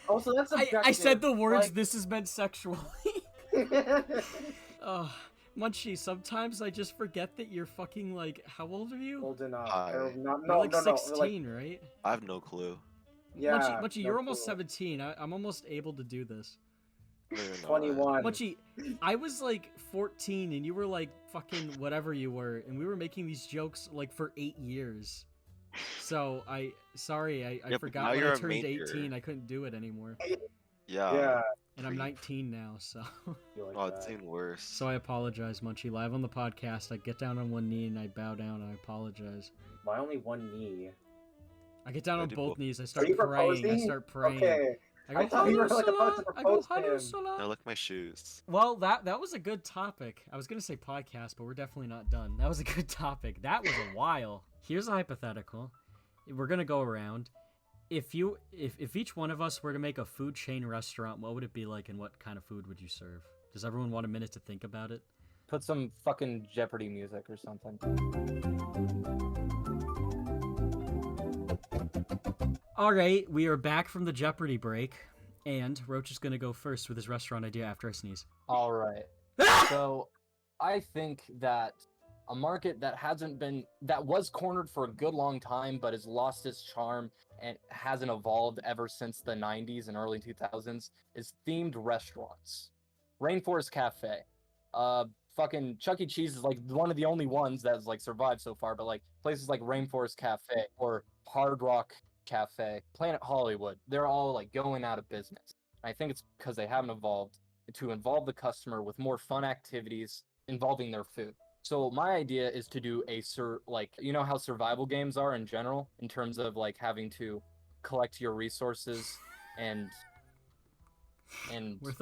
Also, that's objective. I said the words, this is meant sexually. Munchy, sometimes I just forget that you're fucking, like, how old are you? Old enough. You're like 16, right? I have no clue. Yeah. Munchy, you're almost 17. I'm almost able to do this. 21. Munchy, I was like 14 and you were like fucking whatever you were, and we were making these jokes like for 8 years. So I forgot when I turned 18 I couldn't do it anymore. Yeah. And I'm 19 now, so. Oh, it's even worse. So I apologize, Munchy. Live on the podcast, I get down on one knee and I bow down and I apologize. Why only one knee? I get down on both knees. I start praying. Okay. I thought you were like about to propose to him. Now look my shoes. Well, that was a good topic. I was gonna say podcast, but we're definitely not done. That was a good topic. That was a while. Here's a hypothetical. We're gonna go around. If each one of us were to make a food chain restaurant, what would it be like, and what kind of food would you serve? Does everyone want a minute to think about it? Put some fucking Jeopardy music or something. Alright, we are back from the Jeopardy break, and Roach is gonna go first with his restaurant idea after I sneeze. Alright. So, I think that a market that was cornered for a good long time, but has lost its charm and hasn't evolved ever since the 90s and early 2000s, is themed restaurants. Rainforest Cafe. Fucking Chuck E. Cheese is like one of the only ones that's like survived so far, but like places like Rainforest Cafe or Hard Rock Cafe, Planet Hollywood, they're all like going out of business. I think it's because they haven't evolved to involve the customer with more fun activities involving their food. So my idea is to do you know how survival games are in general, in terms of like having to collect your resources and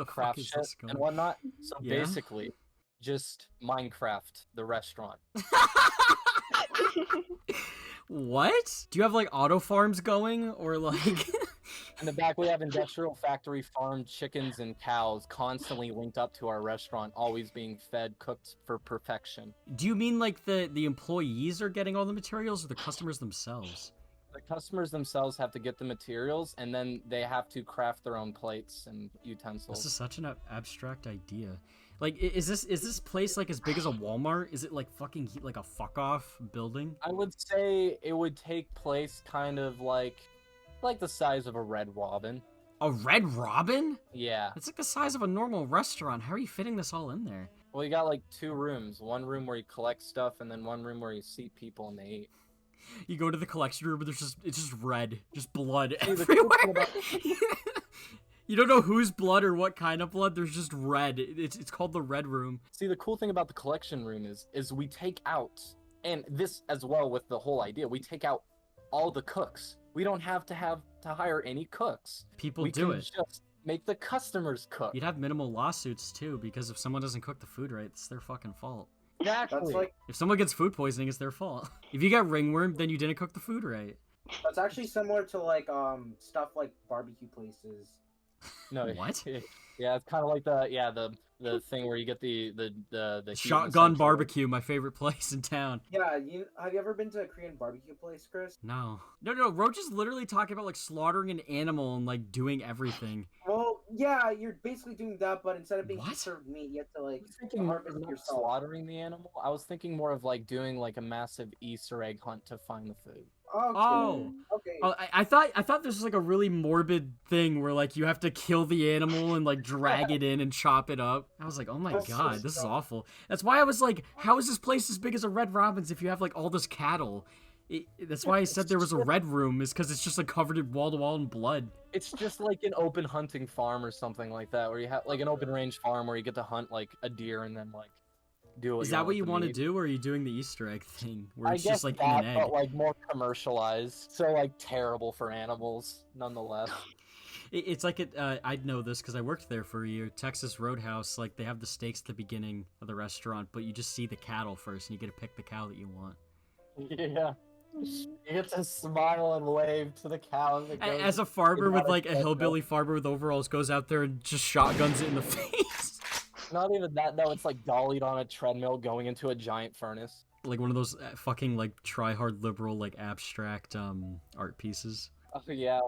craft shit and whatnot. So basically, just Minecraft the restaurant. What? Do you have like auto farms going, or like? In the back, we have industrial factory farmed chickens and cows constantly linked up to our restaurant, always being fed, cooked for perfection. Do you mean like the employees are getting all the materials, or the customers themselves? The customers themselves have to get the materials, and then they have to craft their own plates and utensils. This is such an abstract idea. Like, is this place like as big as a Walmart? Is it like fucking like a fuck off building? I would say it would take place kind of like the size of a Red Robin. A Red Robin? Yeah. It's like the size of a normal restaurant. How are you fitting this all in there? Well, you got like 2 rooms. One room where you collect stuff, and then one room where you seat people and they eat. You go to the collection room, but it's just red, just blood See, everywhere. You don't know whose blood or what kind of blood. There's just red. It's called the Red Room. See, the cool thing about the collection room is we take out, and this as well with the whole idea, we take out all the cooks. We don't have to hire any cooks. People we do can it. Just make the customers cook. You'd have minimal lawsuits too, because if someone doesn't cook the food right, it's their fucking fault. Exactly. That's like If someone gets food poisoning, it's their fault. If you got ringworm, then you didn't cook the food right. that's actually similar to like stuff like barbecue places. No. What? Yeah, it's kind of like the thing where you get the heat Shotgun essentially. Barbecue, my favorite place in town. Yeah, have you ever been to a Korean barbecue place, Chris? No. Roach is literally talking about like slaughtering an animal and like doing everything. Well, yeah, you're basically doing that, but instead of being What? served meat, you have to like I was thinking more harvest of it not yourself. slaughtering the animal. I was thinking more of like doing like a massive Easter egg hunt to find the food. Okay. Oh. Okay. Oh, I thought this was like a really morbid thing where like you have to kill the animal and like drag it in and chop it up. I was like, oh my That's so god, this is dumb. awful. That's why I was like, how is this place as big as a Red Robin's if you have like all this cattle? That's why I said there was a Red Room, is because it's just like covered in wall to wall in blood. It's just like an open hunting farm or something like that, where you have like an open range farm where you get to hunt like a deer and then like do what Is you that want what you with the want to meat. do, or are you doing the Easter egg thing where I it's guess just like in that, an egg? but like more commercialized, so like terrible for animals, nonetheless. It's like I'd know this because I worked there for a year. Texas Roadhouse, like they have the steaks at the beginning of the restaurant, but you just see the cattle first, and you get to pick the cow that you want. Yeah. You get to smile and wave to the cow. That goes As a farmer with without like a treadmill. hillbilly farmer with overalls goes out there and just shotguns it in the face. Not even that, though. It's like dollied on a treadmill going into a giant furnace. Like one of those fucking like try-hard liberal like abstract art pieces. Oh, yeah.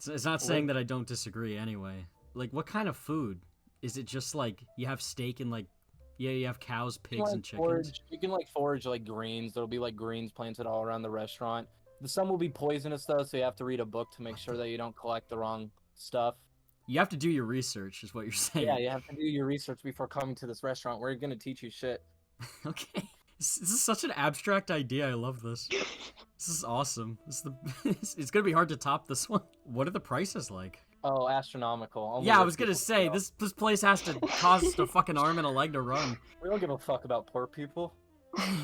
It's not saying that I don't disagree anyway. Like what kind of food? Is it just like you have steak and like you have cows, pigs, and chickens? You can like forage like greens. There'll be like greens planted all around the restaurant. Some will be poisonous though, so you have to read a book to make sure that you don't collect the wrong stuff. You have to do your research, is what you're saying. Yeah, you have to do your research before coming to this restaurant. We're gonna teach you shit. Okay. This is such an abstract idea. I love this. This is awesome. It's gonna be hard to top this one. What are the prices like? Oh, astronomical. Only Yeah, I rich was gonna people say go. this place has to cost a fucking arm and a leg to run. We don't give a fuck about poor people.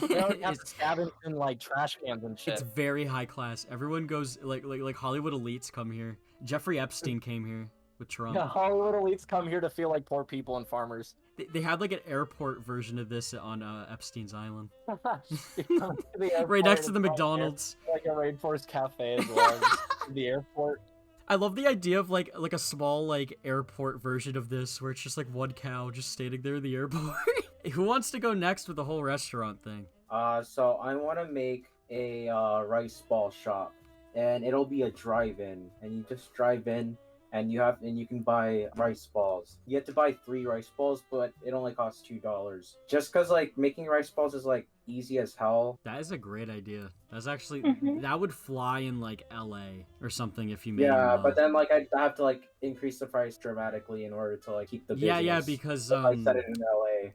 They don't have to It's, scavenge in like trash cans and shit. it's very high class. Everyone goes like Hollywood elites come here. Jeffrey Epstein came here with Trump. Yeah, Hollywood elites come here to feel like poor people and farmers. They had like an airport version of this on Epstein's Island, You come to the airport right next to the and McDonald's. like a rainforest cafe as well. Just the airport. I love the idea of like a small like airport version of this where it's just like one cow just standing there in the airport. Who wants to go next with the whole restaurant thing? So I want to make a rice ball shop, and it'll be a drive-in, and you just drive in, and you can buy rice balls. You have to buy 3 rice balls, but it only costs $2. Just cause like making rice balls is like easy as hell. That is a great idea. That's actually Mhm. that would fly in like LA or something if you made Yeah, them, but then like I have to like increase the price dramatically in order to like keep the business. yeah, because if I set it in LA.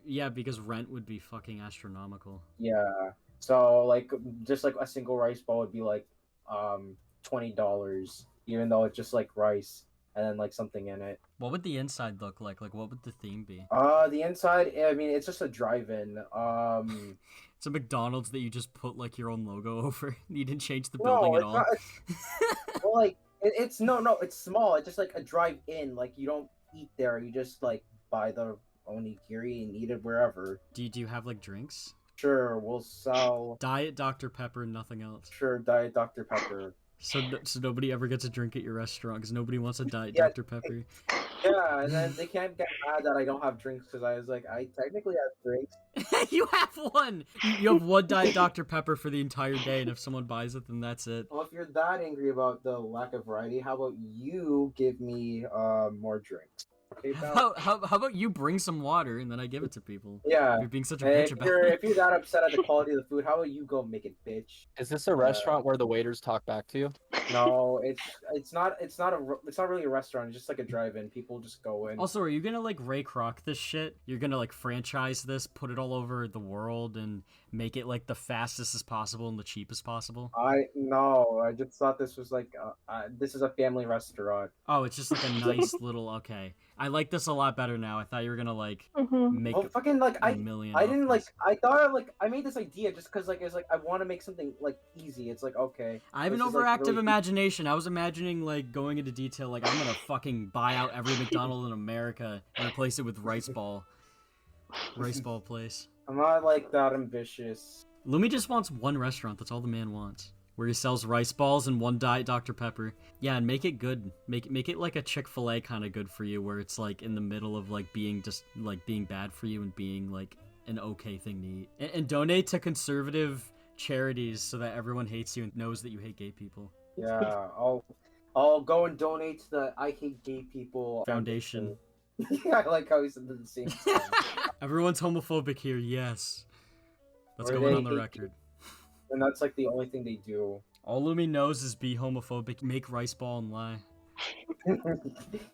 yeah, because rent would be fucking astronomical. Yeah. So like just like a single rice ball would be like $20, even though it's just like rice and then like something in it. What would the inside look like? Like what would the theme be? The inside, I mean, it's just a drive-in. It's a McDonald's that you just put like your own logo over. You didn't change the No, building at it's all. not. Well, like it's no, it's small. It's just like a drive-in. Like you don't eat there. You just like buy the onigiri and eat it wherever. Do you have like drinks? Sure, we'll sell. Diet Dr. Pepper, nothing else. Sure, Diet Dr. Pepper. So nobody ever gets a drink at your restaurant because nobody wants a Diet Yeah. Dr. Pepper. Yeah, and then they can't get mad that I don't have drinks because I was like, I technically have drinks. You have one. You have one Diet Dr. Pepper for the entire day, and if someone buys it, then that's it. Well, if you're that angry about the lack of variety, how about you give me more drinks? Okay, how about you bring some water and then I give it to people? Yeah. You're being such a bitch about it. If you're that upset at the quality of the food, how about you go make it, bitch? Is this a restaurant where the waiters talk back to you? No, it's not really a restaurant. It's just like a drive-in. People just go in. Also, are you gonna like Ray Kroc this shit? You're gonna like franchise this, put it all over the world, and make it like the fastest as possible and the cheapest possible? I just thought this was like this is a family restaurant. Oh, it's just like a nice little okay. I like this a lot better now. I thought you were gonna like make fucking like a million. I didn't like I thought like I made this idea just because like it's like I want to make something like easy. It's like okay. I have an overactive imagination. I was imagining like going into detail like I'm gonna fucking buy out every McDonald's in America and replace it with rice ball place. I'm not like that ambitious. Lumi just wants one restaurant. That's all the man wants. Where he sells rice balls and one Diet Dr. Pepper. Yeah, and make it good. Make it like a Chick-fil-A kind of good for you, where it's like in the middle of like being just like being bad for you and being like an okay thing to eat. And donate to conservative charities so that everyone hates you and knows that you hate gay people. Yeah, I'll go and donate to the I Hate Gay People Foundation. I like how he said the same thing. Everyone's homophobic here, yes. That's going on the record. And that's like the only thing they do. All Lumi knows is be homophobic, make rice ball and lie.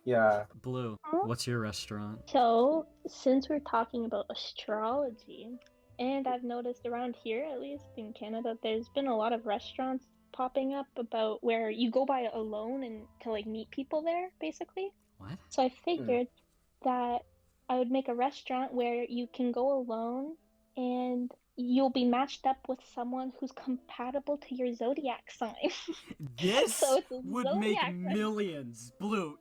Yeah. Blue, what's your restaurant? So, since we're talking about astrology, and I've noticed around here, at least in Canada, there's been a lot of restaurants popping up about where you go by alone and to like meet people there, basically. What? So I figured that I would make a restaurant where you can go alone and you'll be matched up with someone who's compatible to your zodiac sign. This So would make millions. Blue,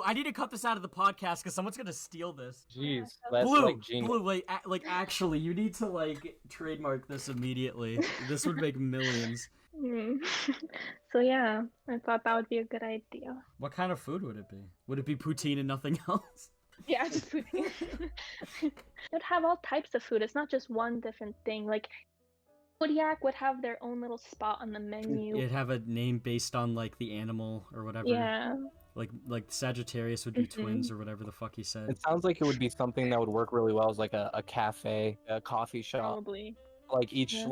I need to cut this out of the podcast because someone's gonna steal this. Jeez, that's Blue, like genius. Blue, like actually, you need to like trademark this immediately. This would make millions. So yeah, I thought that would be a good idea. What kind of food would it be? Would it be poutine and nothing else? Yeah, just food. It would have all types of food. It's not just one different thing. Like, Zodiac would have their own little spot on the menu. It'd have a name based on like the animal or whatever. Yeah. Like Sagittarius would be twins or whatever the fuck he said. It sounds like it would be something that would work really well as like a cafe, a coffee shop. Probably. Like each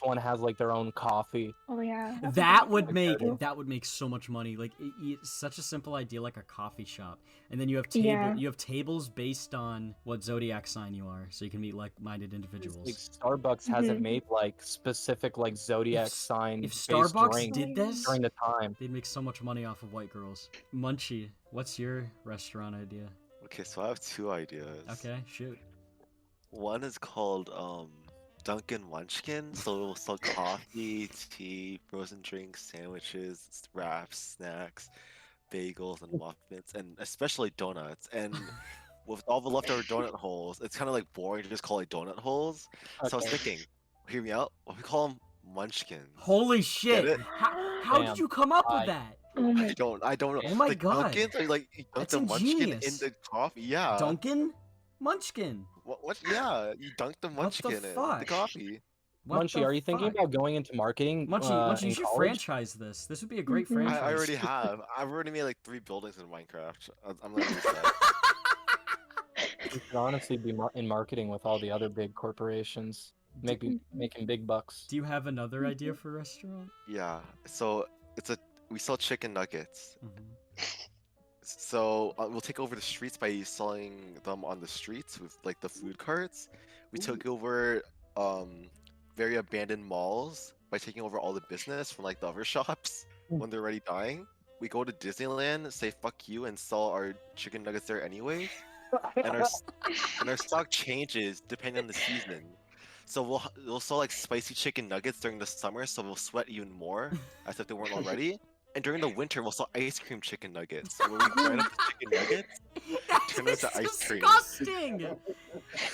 one has like their own coffee. Oh yeah. That would make so much money. Like it's such a simple idea, like a coffee shop, and then you have you have tables based on what zodiac sign you are, so you can meet like-minded individuals. Like Starbucks hasn't made like specific like zodiac sign. If Starbucks did this during the time, they'd make so much money off of white girls. Munchy, what's your restaurant idea? Okay, so I have two ideas. Okay, shoot. One is called Dunkin' Munchkin, so we'll sell coffee, tea, frozen drinks, sandwiches, wraps, snacks, bagels, and muffins, and especially donuts. And with all the leftover donut holes, it's kind of like boring to just call it donut holes. Okay. So I was thinking, hear me out. What we call them Munchkins. Holy shit! How did you come up with that? I don't know. Oh my like, god! Dunkins are like you dunk That's the Munchkin ingenious. in the coffee. Yeah. Dunkin' Munchkin. What? Yeah, you dunk the Munchkin in the coffee. Munchy, are you thinking about going into marketing? Munchy, you should college? franchise this. This would be a great franchise. I already have. I've already made like 3 buildings in Minecraft. I'm gonna use that. You could honestly be in marketing with all the other big corporations, making big bucks. Do you have another idea for a restaurant? Yeah. So we sell chicken nuggets. Mm-hmm. So we'll take over the streets by selling them on the streets with like the food carts. We took over very abandoned malls by taking over all the business from like the other shops when they're already dying. We go to Disneyland, say fuck you, and sell our chicken nuggets there anyway. And our stock changes depending on the season. So we'll sell like spicy chicken nuggets during the summer, so we'll sweat even more as if they weren't already. And during the winter, we'll sell ice cream chicken nuggets, where we grind up the chicken nuggets, turn it into ice cream. Disgusting!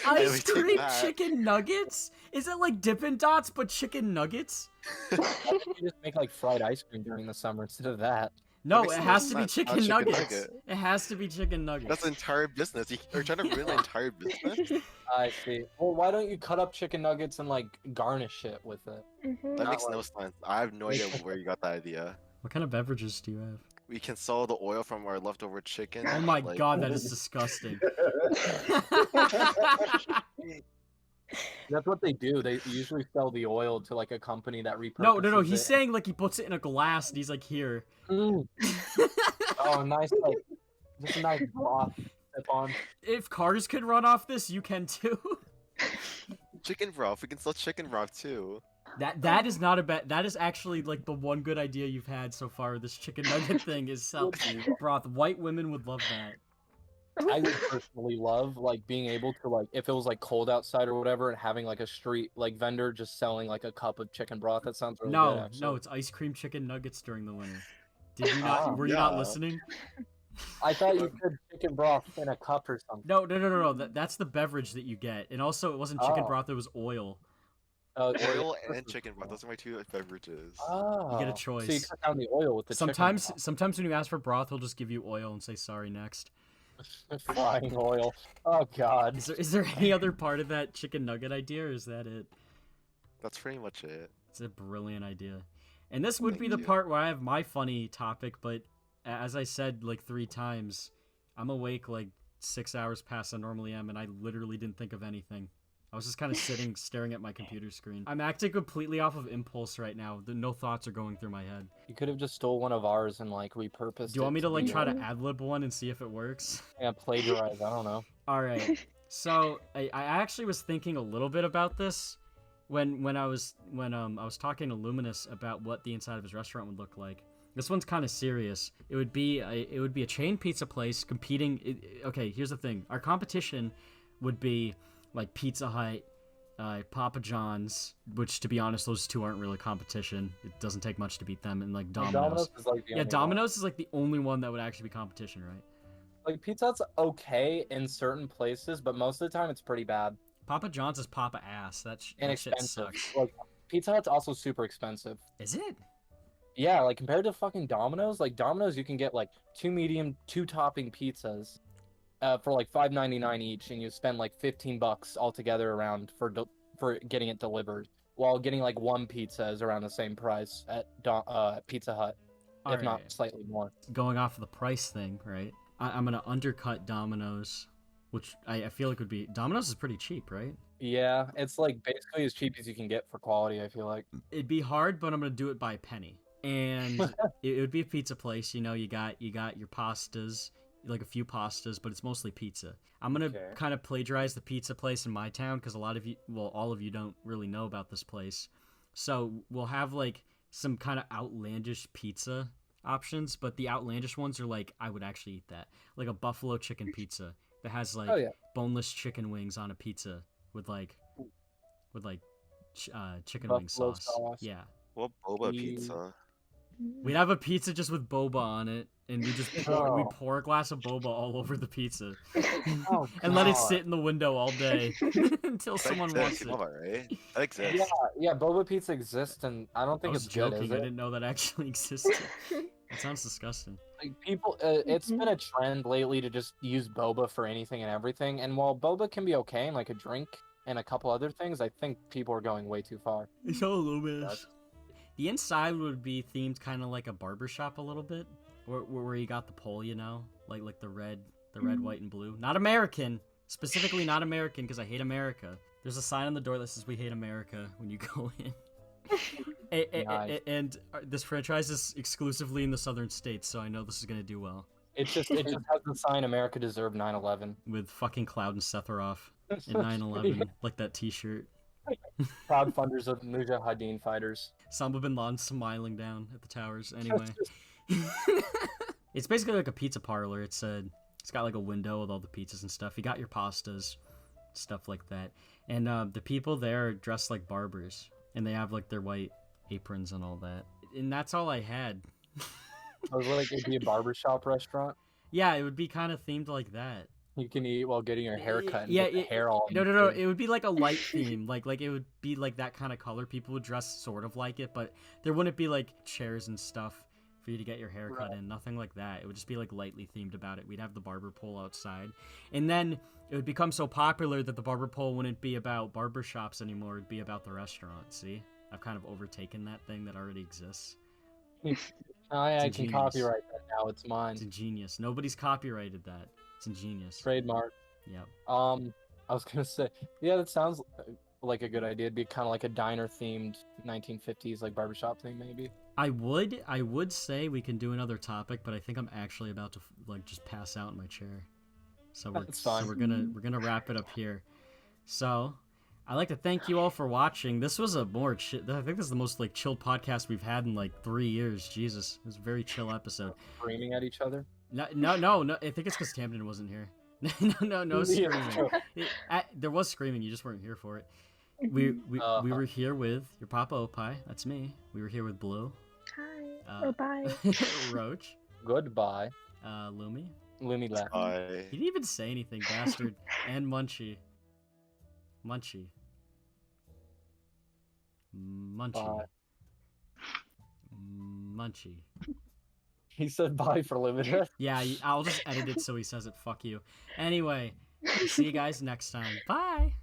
Ice cream chicken nuggets? Is it like Dippin' Dots but chicken nuggets? Why don't you just make like fried ice cream during the summer instead of that? No, makes it no has to be sense. Not chicken chicken nuggets. nugget. It has to be chicken nuggets. That's the entire business. You're trying to ruin the entire business? I see. Well, why don't you cut up chicken nuggets and like garnish it with it? That Not makes no like- sense. I have no idea where you got that idea. What kind of beverages do you have? We can sell the oil from our leftover chicken. Oh my like- god, that is disgusting. That's what they do. They usually sell the oil to like a company that repurposes No. He's it. saying like he puts it in a glass and he's like, here. Mm. Oh, nice, like just a nice broth to sip on. If cars could run off this, you can too. Chicken broth. We can sell chicken broth too. That is not a bad. That is actually like the one good idea you've had so far. This chicken nugget thing is sell broth. White women would love that. I would personally love like being able to like if it was like cold outside or whatever and having like a street like vendor just selling like a cup of chicken broth. That sounds really good. No, Actually. it's ice cream chicken nuggets during the winter. Did you not? Ah, were you not yeah. listening? I thought you said chicken broth in a cup or something. No. That's the beverage that you get. And also, it wasn't chicken Oh. broth. It was oil. Oil and chicken broth. Those are my two beverages. Oh. You get a So you choice. cut down the oil with the Sometimes chicken when you ask for broth, he'll just give you oil and say sorry next. broth. Frying oil. Oh god. Is there any other part of that chicken nugget idea, or is that it? That's pretty much it. It's a brilliant idea. And this would be Thank the you. part where I have my funny topic, but as I said like 3 times, I'm awake like 6 hours past I normally am, and I literally didn't think of anything. I was just kind of sitting, staring at my computer screen. I'm acting completely off of impulse right now. No thoughts are going through my head. You could have just stole one of ours and like repurposed. Do you want me to like be, try to ad-lib one and see if it works? Yeah, plagiarize. I don't know. All right. So I actually was thinking a little bit about this when I was talking to Luminous about what the inside of his restaurant would look like. This one's kind of serious. It would be a chain pizza place competing. Okay, here's the thing. Our competition would be like Pizza Hut, Papa John's, which to be honest, those two aren't really competition. It doesn't take much to beat them, and like Domino's. Is like the Yeah, only Domino's is like the only one that would actually be competition, right? one. Like Pizza Hut's okay in certain places, but most of the time it's pretty bad. Papa John's is Papa ass. That shit Inexpensive. sucks. Like Pizza Hut's also super expensive. Is it? Yeah, like compared to fucking Domino's, like Domino's you can get like 2 medium, 2 topping pizzas for like $5.99 each, and you spend like $15 altogether around for getting it delivered. While getting like 1 pizza is around the same price at Pizza Hut, if Alright. not slightly more. Going off of the price thing, right? I'm gonna undercut Domino's, which I feel like would be Domino's is pretty cheap, right? Yeah, it's like basically as cheap as you can get for quality. I feel like. It'd be hard, but I'm gonna do it by a penny. And it would be a pizza place. You know, you got your pastas, like a few pastas, but it's mostly pizza. I'm gonna Okay. kind of plagiarize the pizza place in my town because a lot of you, well, all of you don't really know about this place. So we'll have like some kind of outlandish pizza options, but the outlandish ones are like I would actually eat that, like a buffalo chicken pizza that has like Oh, yeah. boneless chicken wings on a pizza with chicken wing Buffalo sauce. sauce. Yeah. What boba Mm. pizza? We'd have a pizza just with boba on it, and we just pour, we Oh. pour a glass of boba all over the pizza, Oh, and let it God. sit in the window all day until That someone wants exists, it. Love it, right? That exists. Yeah, yeah, boba pizza exists, and I don't I think was it's good. joking. Is I it? didn't know that actually existed. That sounds disgusting. Like people, it's been a trend lately to just use boba for anything and everything. And while boba can be okay in like a drink and a couple other things, I think people are going way too far. It's all luminous. The inside would be themed kind of like a barbershop a little bit, where you got the pole, you know, like the red, white, and blue. Not American, specifically not American, because I hate America. There's a sign on the door that says "We hate America" when you go in. Nice. And this franchise is exclusively in the southern states, so I know this is gonna do well. It just has the sign "America deserved 9/11." With fucking Cloud and Sephiroth in 9/11, like that T-shirt. Crowdfunders of Mujahideen fighters. Osama bin Laden smiling down at the towers. Anyway, it's basically like a pizza parlor. It's got like a window with all the pizzas and stuff. You got your pastas, stuff like that, and the people there are dressed like barbers, and they have like their white aprons and all that. And that's all I had. I was like, it'd be a barbershop restaurant. Yeah, it would be kind of themed like that. You can eat while getting your hair cut. And Yeah, get the hair all. No. It would be like a light theme, like it would be like that kind of color. People would dress sort of like it, but there wouldn't be like chairs and stuff. for you to get your hair cut in. Nothing like that. It would just be like lightly themed about it. We'd have the barber pole outside, and then it would become so popular that the barber pole wouldn't be about barber shops anymore. It'd be about the restaurant. See, I've kind of overtaken that thing that already exists. I can copyright that now. It's mine. It's ingenious. Nobody's copyrighted that. It's ingenious. Trademark. Yep. I was gonna say, yeah, that sounds like a good idea. It'd be kind of like a diner-themed 1950s like barbershop thing, maybe. I would say we can do another topic, but I think I'm actually about to like just pass out in my chair. So That's fine. So we're gonna wrap it up here. So I'd like to thank you all for watching. This was a more I think this is the most like chilled podcast we've had in like 3 years. Jesus, it was a very chill episode. Screaming at each other. No. I think it's because Tamden wasn't here. no screaming. There was screaming. You just weren't here for it. We were here with your Papa Opie. That's me. We were here with Blue. Hi. Bye. Roach. Goodbye. Lumi. Lumi left. Bye. He didn't even say anything, bastard. And Munchy. Munchy. Bye. Munchy. He said bye for limited. Yeah, I'll just edit it so he says it. Fuck you. Anyway, see you guys next time. Bye.